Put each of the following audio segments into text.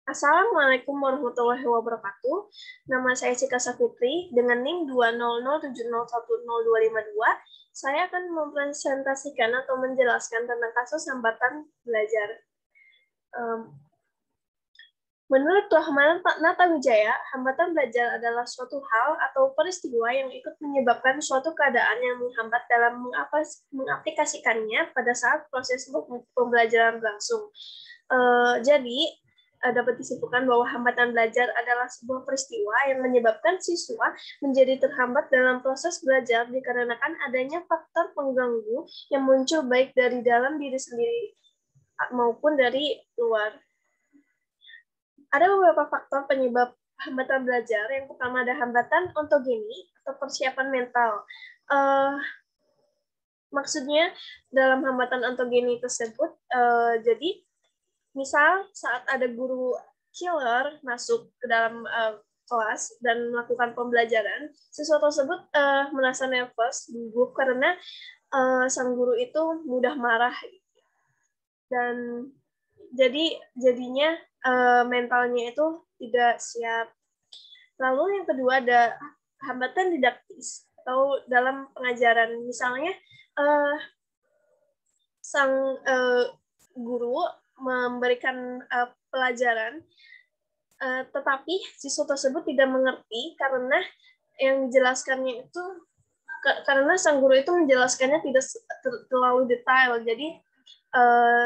Assalamualaikum warahmatullahi wabarakatuh. Nama saya Cika Safitri dengan NIM 20070101252. Saya akan mempresentasikan atau menjelaskan tentang kasus hambatan belajar. Menurut Rahman Natawijaya, hambatan belajar adalah suatu hal atau peristiwa yang ikut menyebabkan suatu keadaan yang menghambat dalam mengaplikasikannya pada saat proses pembelajaran berlangsung. Jadi, dapat disimpulkan bahwa hambatan belajar adalah sebuah peristiwa yang menyebabkan siswa menjadi terhambat dalam proses belajar dikarenakan adanya faktor pengganggu yang muncul baik dari dalam diri sendiri maupun dari luar. Ada beberapa faktor penyebab hambatan belajar. Yang pertama ada hambatan ontogeni atau persiapan mental. Maksudnya dalam hambatan ontogeni tersebut, jadi misal saat ada guru killer masuk ke dalam kelas dan melakukan pembelajaran, siswa tersebut merasa nervous, gugup karena sang guru itu mudah marah dan jadinya mentalnya itu tidak siap. Lalu yang kedua ada hambatan didaktis atau dalam pengajaran, misalnya sang guru memberikan pelajaran, tetapi siswa tersebut tidak mengerti karena yang dijelaskannya itu karena sang guru itu menjelaskannya tidak terlalu detail, jadi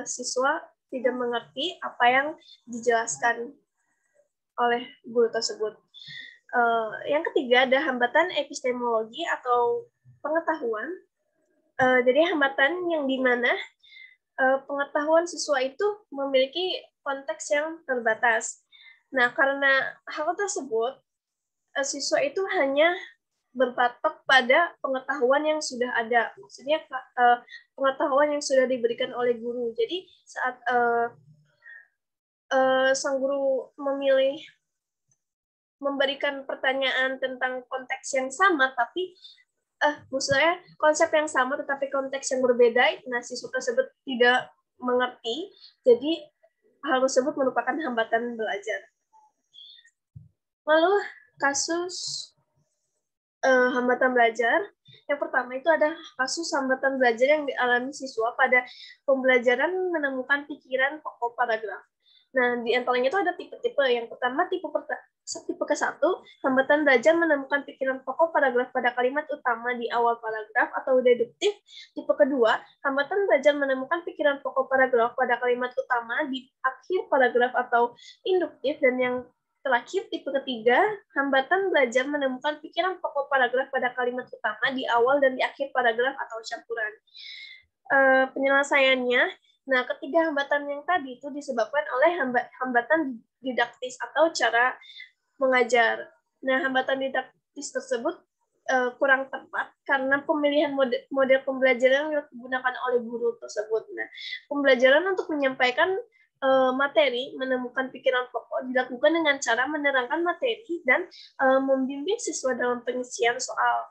siswa tidak mengerti apa yang dijelaskan oleh guru tersebut. Yang ketiga ada hambatan epistemologi atau pengetahuan. Jadi hambatan yang dimana pengetahuan siswa itu memiliki konteks yang terbatas. Nah, karena hal tersebut, siswa itu hanya berpatok pada pengetahuan yang sudah ada, maksudnya pengetahuan yang sudah diberikan oleh guru. Jadi saat sang guru memberikan pertanyaan tentang konteks yang sama, tapi maksudnya konsep yang sama tetapi konteks yang berbeda, nah siswa tersebut tidak mengerti, jadi hal tersebut merupakan hambatan belajar. Lalu kasus hambatan belajar. Yang pertama itu ada kasus hambatan belajar yang dialami siswa pada pembelajaran menemukan pikiran pokok paragraf. Nah, di antaranya itu ada tipe-tipe. Yang pertama, tipe ke-1, hambatan belajar menemukan pikiran pokok paragraf pada kalimat utama di awal paragraf atau deduktif. Tipe kedua, hambatan belajar menemukan pikiran pokok paragraf pada kalimat utama di akhir paragraf atau induktif. Dan yang terakhir, tipe ketiga, hambatan belajar menemukan pikiran pokok paragraf pada kalimat utama di awal dan di akhir paragraf atau campuran. Penyelesaiannya, nah ketiga hambatan yang tadi itu disebabkan oleh hambatan didaktis atau cara mengajar. Nah, hambatan didaktis tersebut kurang tepat karena pemilihan model pembelajaran yang digunakan oleh guru tersebut. Nah, pembelajaran untuk menyampaikan materi, menemukan pikiran pokok dilakukan dengan cara menerangkan materi dan membimbing siswa dalam pengisian soal.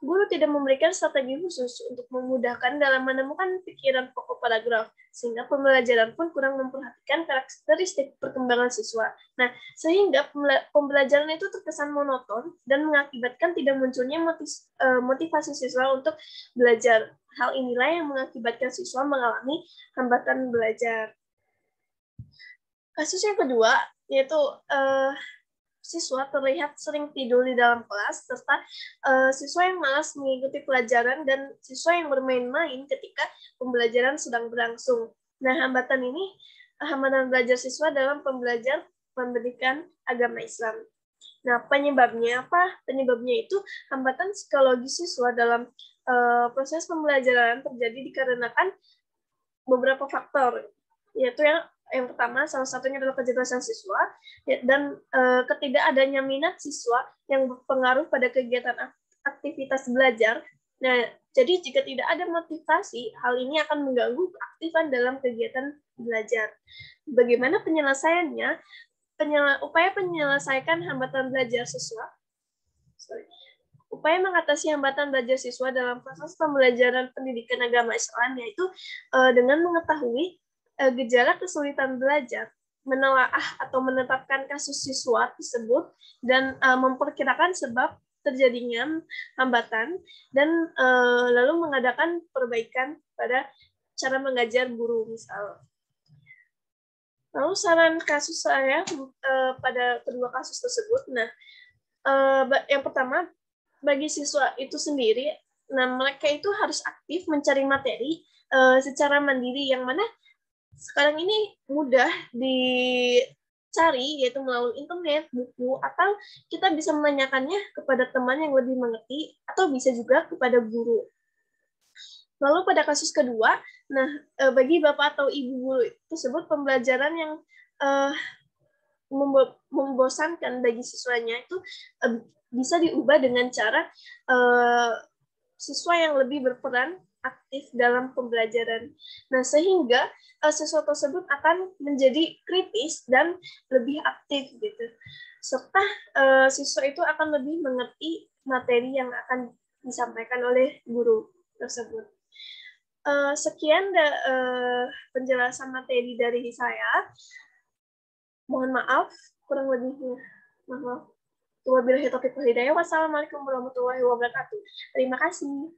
Guru tidak memberikan strategi khusus untuk memudahkan dalam menemukan pikiran pokok paragraf, sehingga pembelajaran pun kurang memperhatikan karakteristik perkembangan siswa. Nah, sehingga pembelajaran itu terkesan monoton dan mengakibatkan tidak munculnya motivasi siswa untuk belajar. Hal inilah yang mengakibatkan siswa mengalami hambatan belajar. Kasus yang kedua, yaitu siswa terlihat sering tidur di dalam kelas, serta siswa yang malas mengikuti pelajaran dan siswa yang bermain-main ketika pembelajaran sedang berlangsung. Nah, hambatan belajar siswa dalam pembelajaran pendidikan agama Islam. Nah, penyebabnya apa? Penyebabnya itu hambatan psikologis siswa dalam proses pembelajaran terjadi dikarenakan beberapa faktor, yaitu yang pertama, salah satunya adalah kecerdasan siswa, dan ketidakadanya minat siswa yang berpengaruh pada kegiatan aktivitas belajar. Nah, jadi jika tidak ada motivasi, hal ini akan mengganggu keaktifan dalam kegiatan belajar. Bagaimana penyelesaiannya? Upaya penyelesaikan hambatan belajar siswa. Upaya mengatasi hambatan belajar siswa dalam proses pembelajaran pendidikan agama Islam, yaitu dengan mengetahui gejala kesulitan belajar. menelaah atau menetapkan kasus siswa tersebut dan memperkirakan sebab terjadinya hambatan dan lalu mengadakan perbaikan pada cara mengajar guru misal. Lalu saran kasus saya pada kedua kasus tersebut, nah yang pertama bagi siswa itu sendiri, nah mereka itu harus aktif mencari materi secara mandiri yang mana sekarang ini mudah dicari, yaitu melalui internet, buku, atau kita bisa menanyakannya kepada teman yang lebih mengerti, atau bisa juga kepada guru. Lalu pada kasus kedua, nah bagi bapak atau ibu guru tersebut pembelajaran yang membosankan bagi siswanya itu bisa diubah dengan cara siswa yang lebih berperan aktif dalam pembelajaran. Nah, sehingga siswa tersebut akan menjadi kritis dan lebih aktif gitu. Serta siswa itu akan lebih mengerti materi yang akan disampaikan oleh guru tersebut. Sekian penjelasan materi dari saya. Mohon maaf, kurang lebihnya. Maaf. Wabillahi taufiq wal hidayah. Wassalamualaikum warahmatullahi wabarakatuh. Terima kasih.